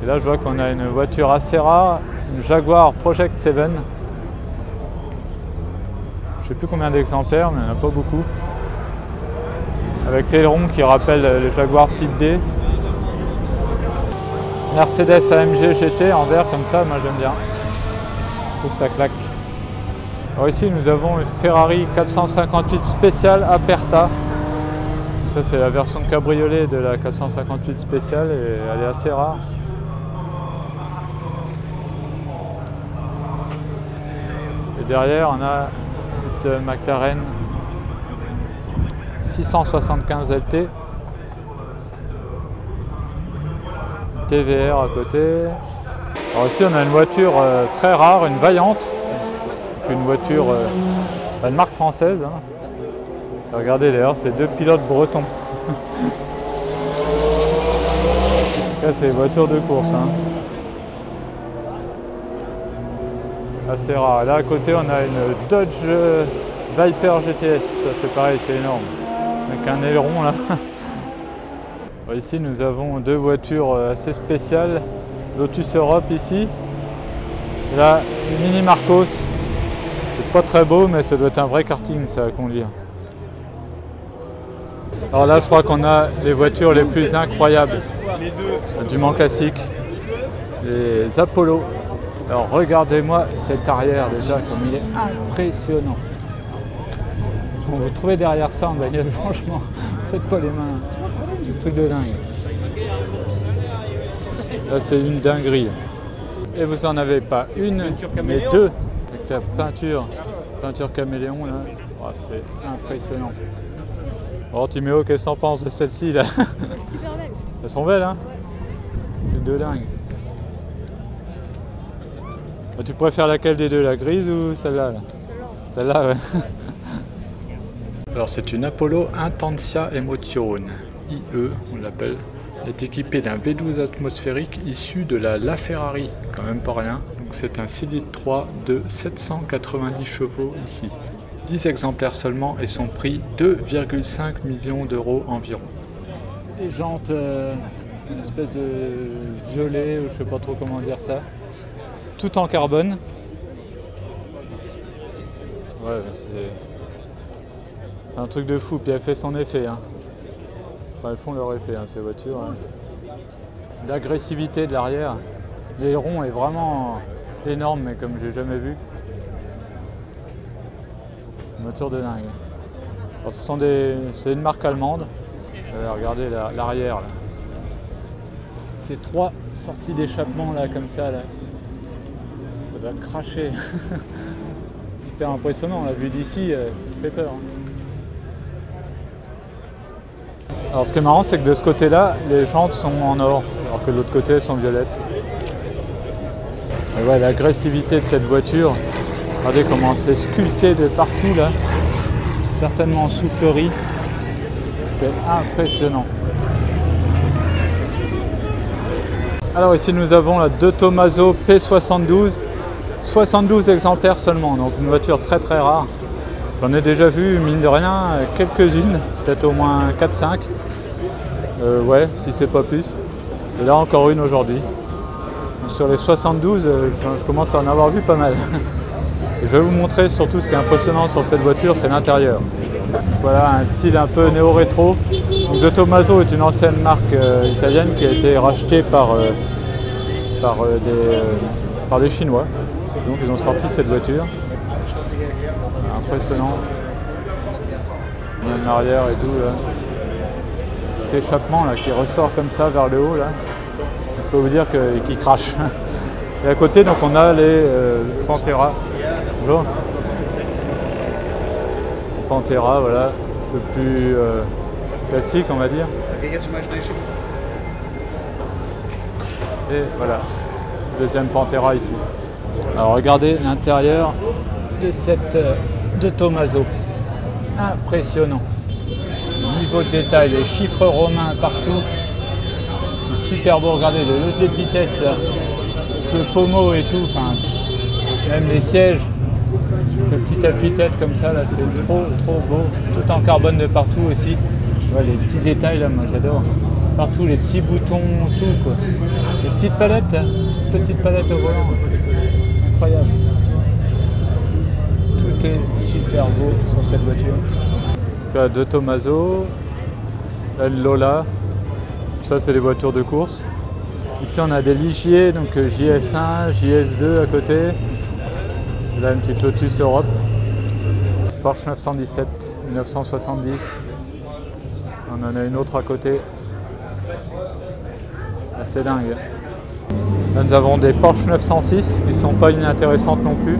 Et là, je vois qu'on a une voiture assez rare, une Jaguar Project 7. Je sais plus combien d'exemplaires, mais il n'y en a pas beaucoup. Avec l'aileron qui rappelle les Jaguar Type D. Mercedes AMG GT en vert comme ça, moi j'aime bien. Je trouve que ça claque. Alors ici nous avons une Ferrari 458 spéciale Aperta. Ça c'est la version cabriolet de la 458 spéciale et elle est assez rare. Et derrière on a une petite McLaren 675 LT. TVR à côté. Alors ici on a une voiture très rare, une Vaillante. Une voiture, une marque française. Hein. Regardez d'ailleurs, c'est deux pilotes bretons. Là c'est une voiture de course. Hein. Assez rare. Là à côté on a une Dodge Viper GTS. Ça c'est pareil, c'est énorme. Avec un aileron là. Ici nous avons deux voitures assez spéciales, Lotus Europe ici, et là Mini Marcos, c'est pas très beau mais ça doit être un vrai karting ça à conduire. Alors là je crois qu'on a les voitures les plus incroyables du Mans classique, les Apollo. Alors regardez-moi cet arrière déjà comme il est impressionnant. Bon, vous trouvez derrière ça en bagnole, franchement, faites pas les mains. Truc de dingue. Là c'est une dinguerie. Et vous en avez pas une, mais deux. Avec la peinture caméléon là. Oh, c'est impressionnant. Alors Timéo, qu'est-ce que t'en penses de celle-ci là? Super belle. Elles sont belles hein? Truc de dingue. Tu préfères laquelle des deux, la grise ou celle-là là? Celle-là ouais. Alors c'est une Apollo Intensia Emozione. IE, on l'appelle, est équipé d'un V12 atmosphérique issu de la LaFerrari, quand même pas rien. Donc c'est un 6 litres 3 de 790 chevaux ici. 10 exemplaires seulement et son prix 2,5 millions d'euros environ. Les jantes, une espèce de violet, je sais pas trop comment dire ça, tout en carbone. Ouais, c'est un truc de fou, puis elle fait son effet. Hein. Enfin, elles font leur effet, hein, ces voitures. Hein. L'agressivité de l'arrière. L'aileron est vraiment énorme, mais comme j'ai jamais vu. Une voiture de dingue. C'est une marque allemande. Regardez l'arrière. C'est 3 sorties d'échappement là, comme ça. Là. Ça doit cracher. Hyper impressionnant, on l'a vu d'ici, ça fait peur. Hein. Alors ce qui est marrant, c'est que de ce côté-là, les jantes sont en or, alors que de l'autre côté, elles sont violettes. Et ouais, l'agressivité de cette voiture, regardez comment c'est sculpté de partout là, certainement en soufflerie, c'est impressionnant. Alors ici nous avons la De Tomaso P72, 72 exemplaires seulement, donc une voiture très très rare. J'en ai déjà vu, mine de rien, quelques-unes, peut-être au moins 4-5. Ouais, si c'est pas plus. Et là encore une aujourd'hui. Sur les 72, je commence à en avoir vu pas mal. Et je vais vous montrer surtout ce qui est impressionnant sur cette voiture, c'est l'intérieur. Voilà, un style un peu néo-rétro. De Tomaso est une ancienne marque italienne qui a été rachetée par des Chinois. Donc ils ont sorti cette voiture. Impressionnant. Même l'arrière et tout là. L'échappement là qui ressort comme ça vers le haut là. Je peux vous dire qu'il crache. Et à côté donc on a les Pantera. Bonjour. Pantera, voilà, un peu plus classique on va dire. Et voilà, deuxième Pantera ici. Alors regardez l'intérieur de cette De Tomaso. Impressionnant. Niveau de détail, les chiffres romains partout. Tout super beau, regardez le levier de vitesse, là, le pommeau et tout, enfin, même les sièges, le petit appui-tête comme ça, là, c'est trop beau, tout en carbone de partout aussi. Ouais, les petits détails là, moi j'adore. Partout les petits boutons, tout quoi. Les petites palettes, hein, toutes petites palettes au volant, incroyable. Tout est super beau sur cette voiture. Là, de Tommaso, là, le Lola, ça c'est les voitures de course. Ici on a des Ligier, donc JS1, JS2 à côté. Là une petite Lotus Europe. Porsche 917, 1970. On en a une autre à côté. Assez dingue. Là nous avons des Porsche 906 qui ne sont pas inintéressantes non plus.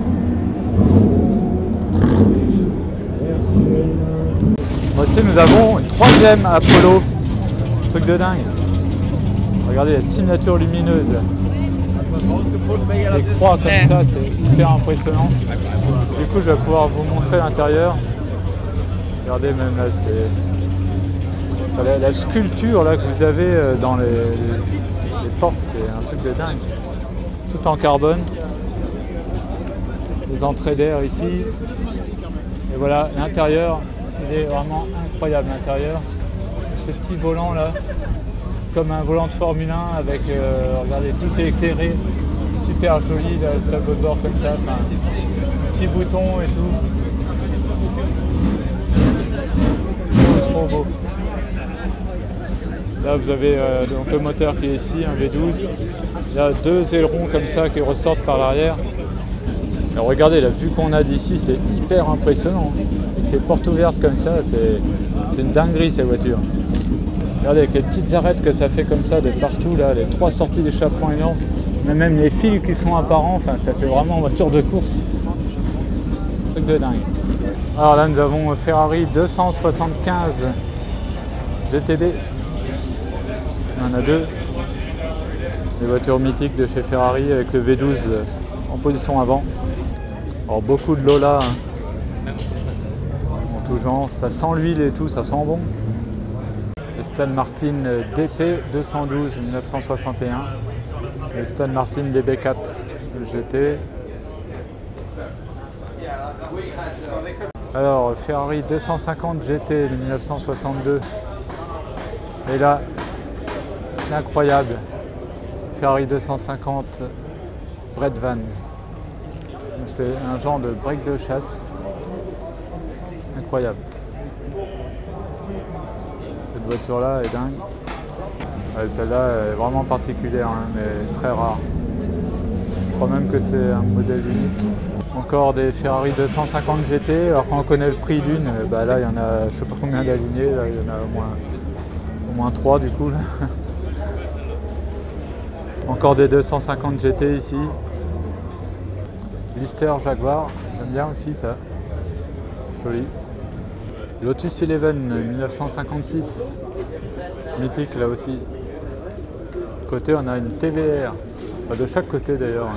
Voici nous avons une troisième Apollo. Truc de dingue. Regardez la signature lumineuse. Les croix comme ça, c'est hyper impressionnant. Du coup je vais pouvoir vous montrer l'intérieur. Regardez même là, c'est la sculpture là que vous avez dans les portes, c'est un truc de dingue. Tout en carbone. Les entrées d'air ici. Et voilà, l'intérieur, il est vraiment incroyable l'intérieur. Ce petit volant là, comme un volant de Formule 1 avec, regardez, tout est éclairé. Super joli, là, le tableau de bord comme ça. Enfin, petits boutons et tout. Trop beau. Là vous avez donc le moteur qui est ici, un V12. Il y a deux ailerons comme ça qui ressortent par l'arrière. Alors regardez la vue qu'on a d'ici, c'est hyper impressionnant. Avec les portes ouvertes comme ça, c'est une dinguerie ces voitures. Regardez avec les petites arêtes que ça fait comme ça de partout, là, les trois sorties d'échappement énormes. Mais même les fils qui sont apparents, enfin, ça fait vraiment voiture de course. Truc de dingue. Alors là nous avons Ferrari 275 GTB. Il y en a deux. Des voitures mythiques de chez Ferrari avec le V12 en position avant. Alors beaucoup de Lola hein, en tout genre. Ça sent l'huile et tout, ça sent bon. Aston Martin DP 212 1961. Aston Martin DB4 GT. Alors Ferrari 250 GT de 1962. Et là, incroyable. Ferrari 250 Bredvan. C'est un genre de break de chasse. Incroyable. Cette voiture là est dingue. Ouais, celle-là est vraiment particulière, hein, mais très rare. Je crois même que c'est un modèle unique. Encore des Ferrari 250 GT, alors quand on connaît le prix d'une, bah là il y en a je sais pas combien d'alignés, là il y en a au moins 3 du coup. Là. Encore des 250 GT ici. Lister Jaguar, j'aime bien aussi ça. Joli. Lotus Eleven 1956. Mythique là aussi. Côté on a une TVR. Enfin, de chaque côté d'ailleurs.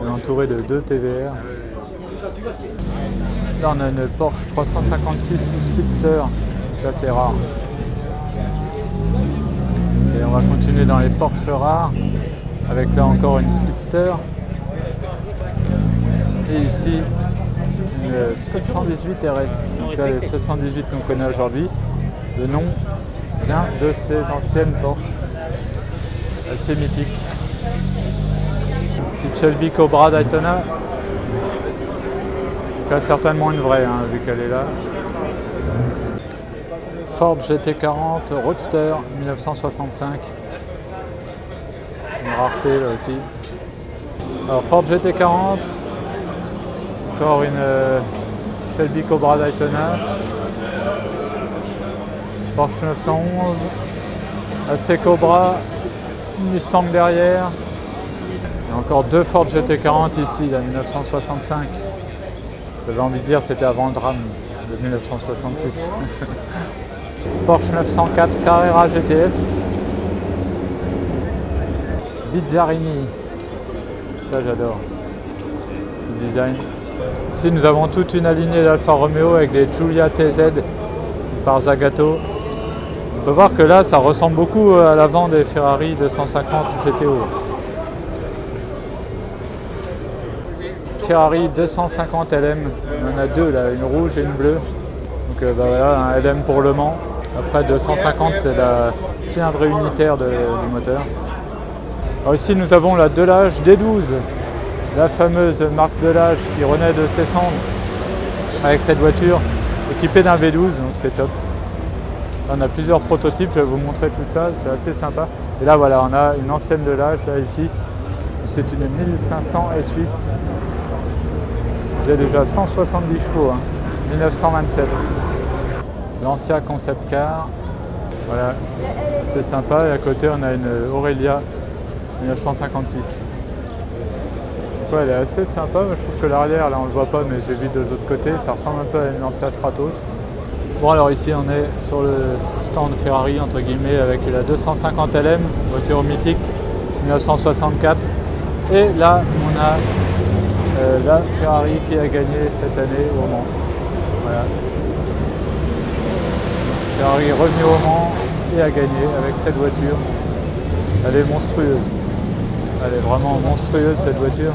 On est entouré de 2 TVR. Là on a une Porsche 356 Speedster. Ça c'est rare. Et on va continuer dans les Porsche rares. Avec là encore une Speedster. Et ici une 718 RS. Donc là les 718 qu'on connaît aujourd'hui. Le nom vient de ces anciennes Porsche. Assez mythique. Petite Shelby Cobra Daytona. Là certainement une vraie hein, vu qu'elle est là. Ford GT40 Roadster 1965. Une rareté là aussi. Alors Ford GT40. Encore une Shelby Cobra Daytona. Porsche 911. AC Cobra. Mustang derrière. Et encore deux Ford GT40 ici, là, 1965. J'avais envie de dire c'était avant le drame de 1966. Porsche 904 Carrera GTS. Bizzarini. Ça j'adore. Le design. Ici nous avons toute une alignée d'Alfa Romeo avec des Giulia TZ par Zagato. On peut voir que là, ça ressemble beaucoup à l'avant des Ferrari 250 GTO. Ferrari 250 LM, on en a deux là, une rouge et une bleue. Donc voilà, un LM pour Le Mans. Après 250, c'est la cylindrée unitaire du moteur. Alors ici, nous avons la Delage D12, la fameuse marque Delage qui renaît de ses cendres avec cette voiture équipée d'un V12, donc c'est top. Là, on a plusieurs prototypes, je vais vous montrer tout ça, c'est assez sympa. Et là voilà, on a une ancienne Delage là ici, c'est une 1500 S8. J'ai déjà 170 chevaux, 1927. L'ancien concept car, voilà, c'est sympa. Et à côté, on a une Aurelia 1956. Ouais, elle est assez sympa. Je trouve que l'arrière, là, on le voit pas, mais j'ai vu de l'autre côté, ça ressemble un peu à une Lancia Stratos. Bon, alors ici, on est sur le stand Ferrari, entre guillemets, avec la 250 LM, voiture mythique 1964. Et là, on a la Ferrari qui a gagné cette année au Mans. Voilà. Ferrari est revenu au Mans et a gagné avec cette voiture. Elle est monstrueuse. Elle est vraiment monstrueuse cette voiture.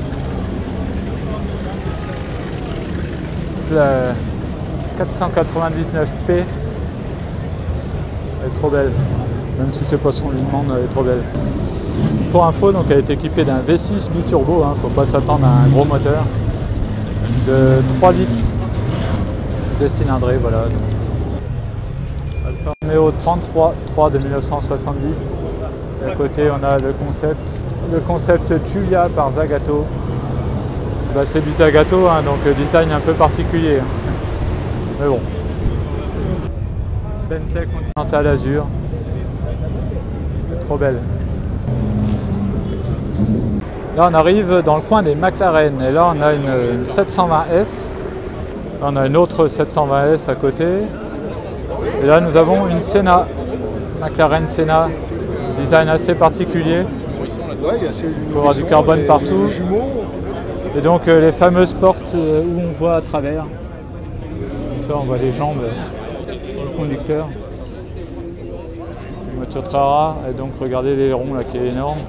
La 499P, elle est trop belle. Même si c'est pas son allemande, elle est trop belle. Pour info, donc, elle est équipée d'un V6 biturbo, il ne faut pas s'attendre à un gros moteur, de 3 litres de cylindrée. Voilà. Alfa Romeo 33 de 1970. Et à côté, on a le concept Giulia par Zagato. Bah, c'est du Zagato, donc design un peu particulier. Mais bon. Bentley Continental Azur. Trop belle. Là, on arrive dans le coin des McLaren. Et là, on a une 720S. Là, on a une autre 720S à côté. Et là, nous avons une Senna. McLaren Senna. Design assez particulier. Il y aura du carbone partout. Et donc, les fameuses portes où on voit à travers. Comme ça, on voit les jambes du conducteur. Une voiture très rare. Et donc, regardez l'aileron là qui est énorme.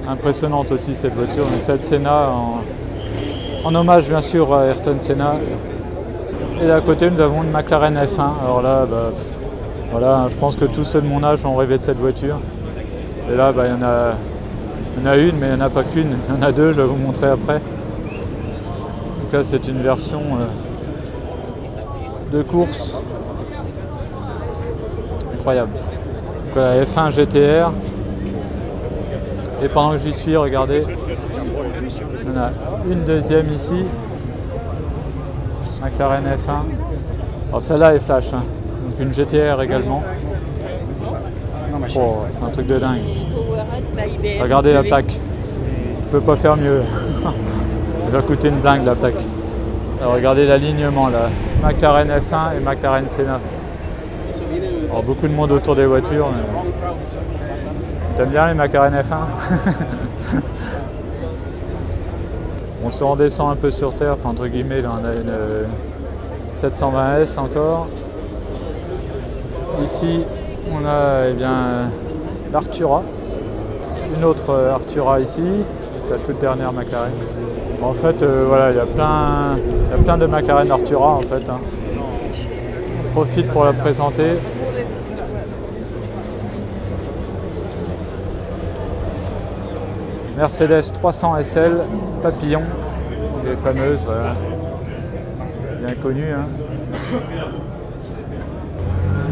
Impressionnante aussi cette voiture, mais cette Senna en hommage bien sûr à Ayrton Senna. Et à côté nous avons une McLaren F1. Alors là, voilà, je pense que tous ceux de mon âge ont rêvé de cette voiture. Et là, il y en a une, mais il n'y en a pas qu'une, il y en a deux, je vais vous montrer après. Donc là, c'est une version de course. Incroyable. Donc la F1 GTR. Et pendant que j'y suis, regardez, on a une deuxième ici, McLaren F1. Alors celle-là est flash, donc une GTR également. Oh, c'est un truc de dingue. Regardez la plaque, je peux pas faire mieux. Elle doit coûter une blingue la plaque. Alors regardez l'alignement là, McLaren F1 et McLaren Senna. Alors beaucoup de monde autour des voitures. T'aimes bien les McLaren F1? On se redescend un peu sur terre, enfin entre guillemets, là on a une 720S encore. Ici on a l'Artura, une autre Artura ici, la toute dernière McLaren. En fait voilà, il y a plein de McLaren Artura en fait. On profite pour la présenter. Mercedes 300 SL, Papillon, les fameuses, voilà. Bien connues.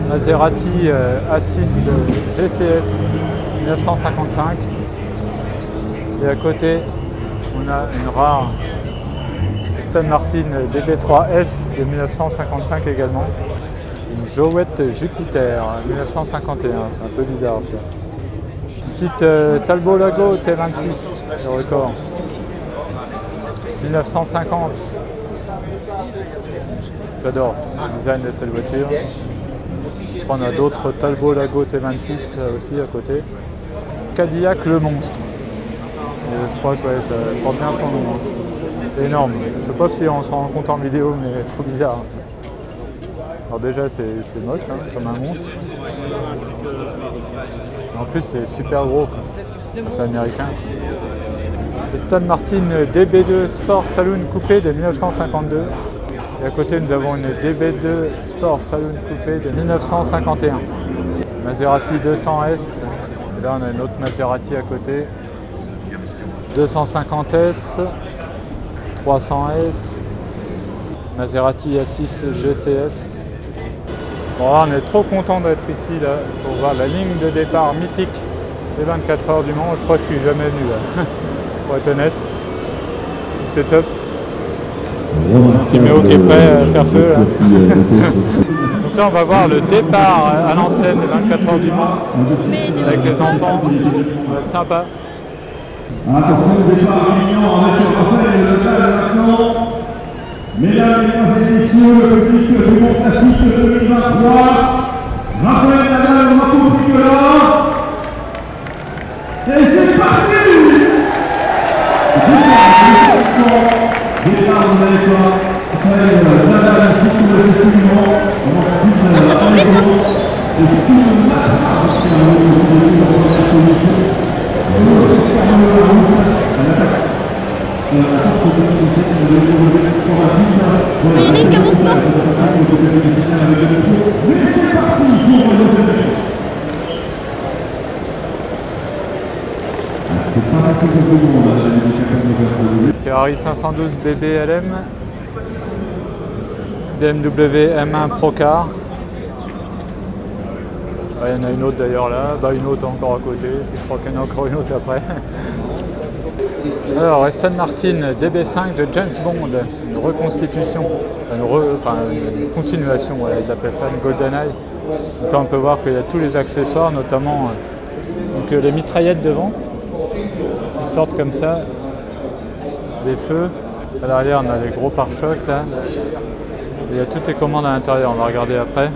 Maserati A6 GCS 1955. Et à côté, on a une rare Aston Martin DB3S de 1955 également. Une Jouette Jupiter 1951, c'est un peu bizarre ça. Petite Talbot Lago T26, le record. 1950. J'adore le design de cette voiture. On a d'autres Talbot Lago T26 aussi à côté. Cadillac Le Monstre. Et je crois que ouais, ça porte bien son nom. Hein. C'est énorme. Je sais pas si on s'en rend compte en vidéo, mais trop bizarre. Alors déjà c'est moche, hein, comme un monstre. En plus c'est super gros, c'est américain. Aston Martin DB2 Sport Saloon Coupé de 1952. Et à côté nous avons une DB2 Sport Saloon Coupé de 1951. Maserati 200S. Et là on a une autre Maserati à côté. 250S. 300S. Maserati A6 GCS. Bon, là, on est trop content d'être ici là, pour voir la ligne de départ mythique des 24 heures du Mans. Je crois que je suis jamais venu là, pour être honnête. C'est top. Timéo qui est prêt à faire feu là. Donc là on va voir le départ à l'ancienne des 24 heures du Mans avec les enfants. Ça va être sympa. Attention au départ à Mignon, avec le Raphaël et le Val maintenant. Mesdames et messieurs, le public du Mont Classique 2023, Raphaël Nadal, Marco Piccola. Et c'est parti! Départ, vous allez voir, Raphaël Nadal ainsi que le Séculement. On va plus Ça va vite, hein? et ce qui nous marquera, parce qu'il y a un de la première position. Eric, avance pas. Ferrari 512 BBLM, BMW M1 Procar. Il y en a une autre d'ailleurs là, une autre encore à côté, puis je crois qu'il y en a encore une autre après. Alors Aston Martin DB5 de James Bond, une reconstitution, une continuation, ouais, ils appellent ça une GoldenEye. Donc là on peut voir qu'il y a tous les accessoires, notamment les mitraillettes devant, qui sortent comme ça, des feux. À l'arrière on a les gros pare-chocs là, il y a toutes les commandes à l'intérieur, on va regarder après.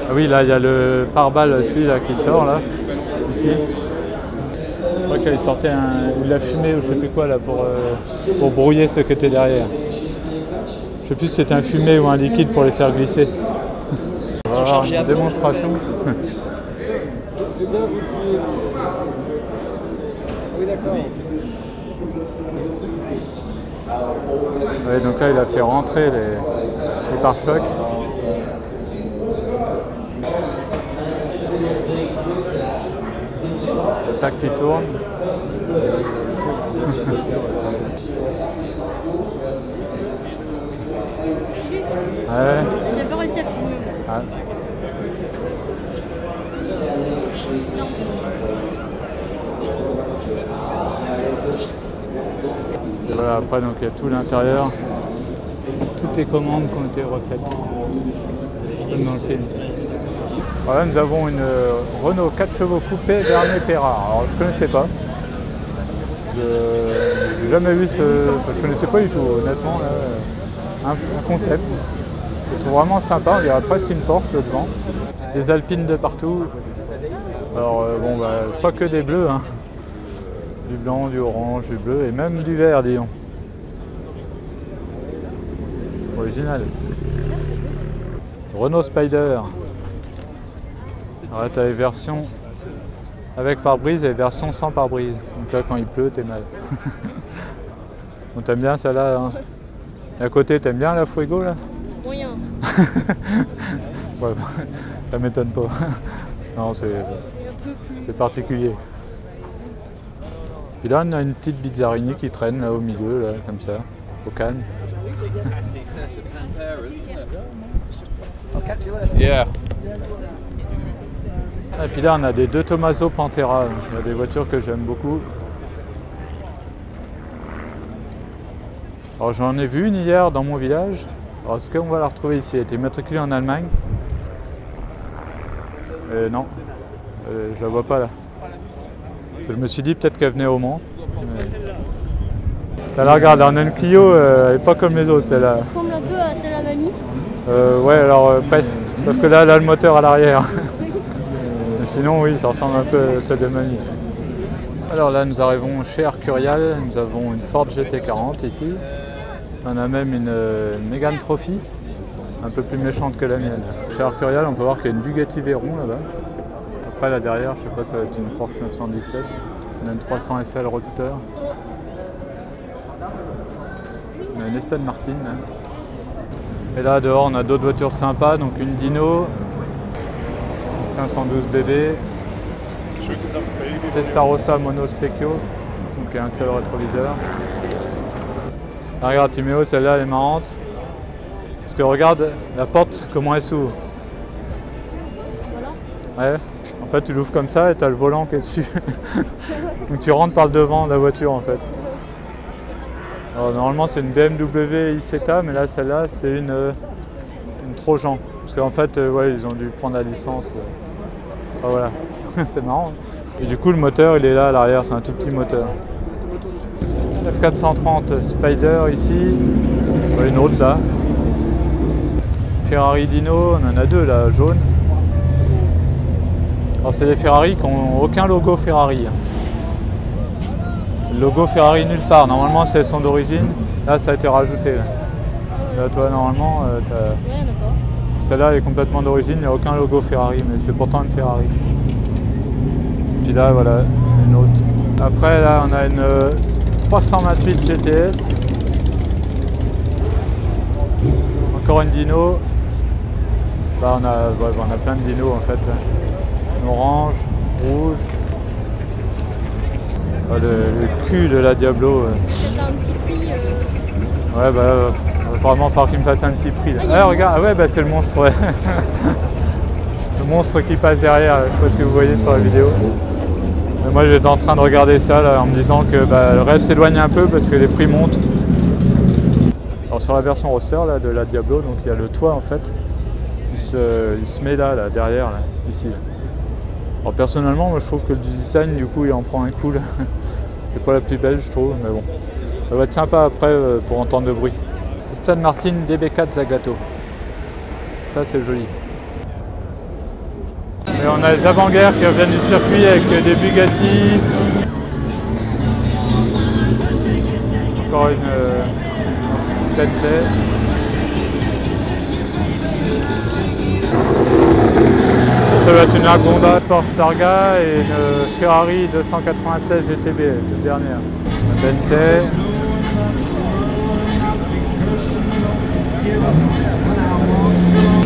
Ah oui, là il y a le pare-balles aussi là, qui sort là, ici. Je crois qu'il sortait de la fumée ou je sais plus quoi là pour brouiller ce qui était derrière. Je sais plus si c'était un fumé ou un liquide pour les faire glisser. On va avoir une démonstration. Oui, d'accord. Ouais, donc là il a fait rentrer les pare-chocs. Le tac qui tourne. Ouais. J'ai pas réussi à filmer. Ah. Non. Voilà, après donc il y a tout l'intérieur, toutes les commandes qui ont été refaites, comme dans le film. Voilà, nous avons une Renault 4 chevaux coupé Bernet Perrard. Alors je ne connaissais pas. Je n'ai jamais vu je ne connaissais pas du tout, honnêtement, là, un concept. Je trouve vraiment sympa, il y a presque une porte là devant. Des alpines de partout. Alors bon, pas que des bleus, hein. Du blanc, du orange, du bleu et même du vert, disons. Original. Renault Spider. Alors là, tu as les versions avec pare-brise et les versions sans pare-brise. Donc là, quand il pleut, t'es mal. On t'aime bien celle-là, hein. Et à côté, t'aimes bien la Fuego, là? Moyen. Ouais, ça m'étonne pas. Non, c'est particulier. Puis là, on a une petite Bizzarini qui traîne là au milieu, là, comme ça, au calme. Yeah. Et puis là, on a des deux Tomaso Pantera, il y a des voitures que j'aime beaucoup. Alors j'en ai vu une hier dans mon village. Alors est-ce qu'on va la retrouver ici? Elle a été immatriculée en Allemagne. Non, je la vois pas là. Je me suis dit peut-être qu'elle venait au Mans. Là, regarde, on a une Clio, elle n'est pas comme les autres celle-là. Ça ressemble un peu à celle à mamie. Ouais, alors presque. Sauf que là, elle a le moteur à l'arrière. Mais sinon, oui, ça ressemble un peu à celle de mamie. Alors là nous arrivons chez Arcurial, nous avons une Ford GT40 ici. On a même une Mégane Trophy, un peu plus méchante que la mienne. Chez Arcurial on peut voir qu'il y a une Bugatti Veyron là-bas. Après là derrière, je sais pas, ça va être une Porsche 917. On a une 300 SL Roadster. On a une Aston Martin. Là. Et là dehors on a d'autres voitures sympas, donc une Dino, une 512 BB, Testarossa Mono Specchio, donc un seul rétroviseur. Ah, regarde Timéo, celle-là elle est marrante. Parce que regarde la porte comment elle s'ouvre. Voilà. Ouais. En fait tu l'ouvres comme ça et tu as le volant qui est dessus. Donc tu rentres par le devant de la voiture en fait. Alors, normalement c'est une BMW iSeta, mais là celle-là c'est une Trojan. Parce qu'en fait ouais, ils ont dû prendre la licence. Ah, voilà, c'est marrant. Et du coup le moteur il est là à l'arrière, c'est un tout petit moteur. F430 Spider ici, une autre là. Ferrari Dino, on en a deux là, jaune. Alors c'est des Ferrari qui n'ont aucun logo Ferrari. Le logo Ferrari nulle part, normalement c'est son d'origine, là ça a été rajouté. Là toi normalement, Ouais, il y en a pas. celle-là est complètement d'origine, il n'y a aucun logo Ferrari, mais c'est pourtant une Ferrari. Puis là voilà, une autre. Après là on a une 328 GTS. Encore une Dino. Là on a plein de dinos en fait. Orange, rouge. Ah, le cul de la Diablo. Peut-être un petit prix. Ouais, bah, va vraiment falloir qu'il me fasse un petit prix. Là. Ah, regarde, ah ouais, bah, c'est le monstre, ouais. Le monstre qui passe derrière, je sais pas si vous voyez sur la vidéo. Mais moi, j'étais en train de regarder ça là, en me disant que bah, le rêve s'éloigne un peu parce que les prix montent. Alors, sur la version roadster là, de la Diablo, donc il y a le toit en fait. Il se met là, derrière, là, ici. Là. Alors personnellement, moi je trouve que le design du coup il en prend un coup là. C'est pas la plus belle je trouve, mais bon. Ça va être sympa après pour entendre le bruit. Aston Martin DB4 Zagato. Ça c'est joli. Et on a les avant-guerres qui reviennent du circuit avec des Bugatti. Encore une Bentley. Ça va être une Lagonda Porsche Targa et une Ferrari 296 GTB, toute dernière. Une Bentley.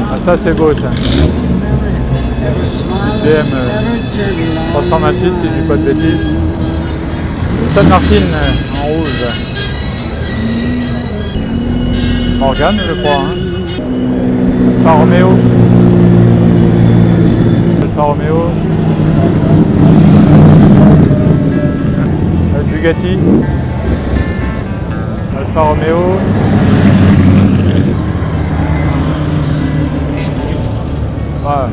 Ah ça c'est beau ça. GM 328 si je dis pas de bêtises. Aston Martin en rouge. Morgan je crois. Hein. Alfa Romeo. Alfa Romeo. Bugatti. Alfa Romeo. Voilà.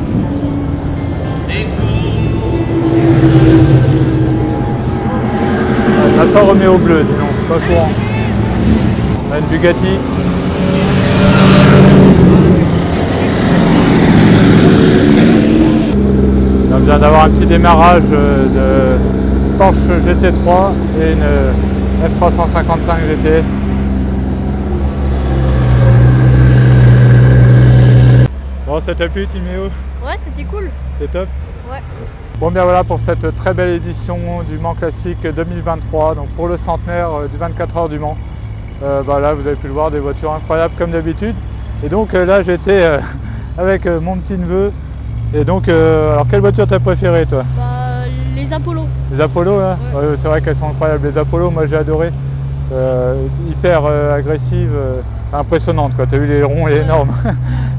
Alfa Romeo bleu, dis donc, pas courant. Une Bugatti. On vient d'avoir un petit démarrage de Porsche GT3 et une F355 GTS. Bon, ça t'a plu Timéo? Ouais, c'était cool. C'est top? Ouais. Bon bien voilà pour cette très belle édition du Mans Classique 2023, donc pour le centenaire du 24 heures du Mans. Bah là vous avez pu le voir, des voitures incroyables comme d'habitude. Et donc là j'étais avec mon petit neveu. Et donc alors quelle voiture t'as préférée toi? Bah, les Apollo. Les Apollo, hein? Ouais, c'est vrai qu'elles sont incroyables. Les Apollo, moi j'ai adoré. Hyper agressive, impressionnante quoi. T'as vu les ronds, elle est énorme.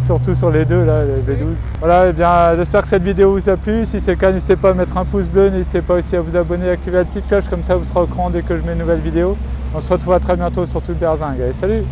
Surtout sur les deux là, les V12. Voilà, et bien j'espère que cette vidéo vous a plu. Si c'est le cas, n'hésitez pas à mettre un pouce bleu, n'hésitez pas aussi à vous abonner, à activer la petite cloche, comme ça vous serez au courant dès que je mets une nouvelle vidéo. On se retrouve à très bientôt sur Tout le Berzingue. Allez, salut!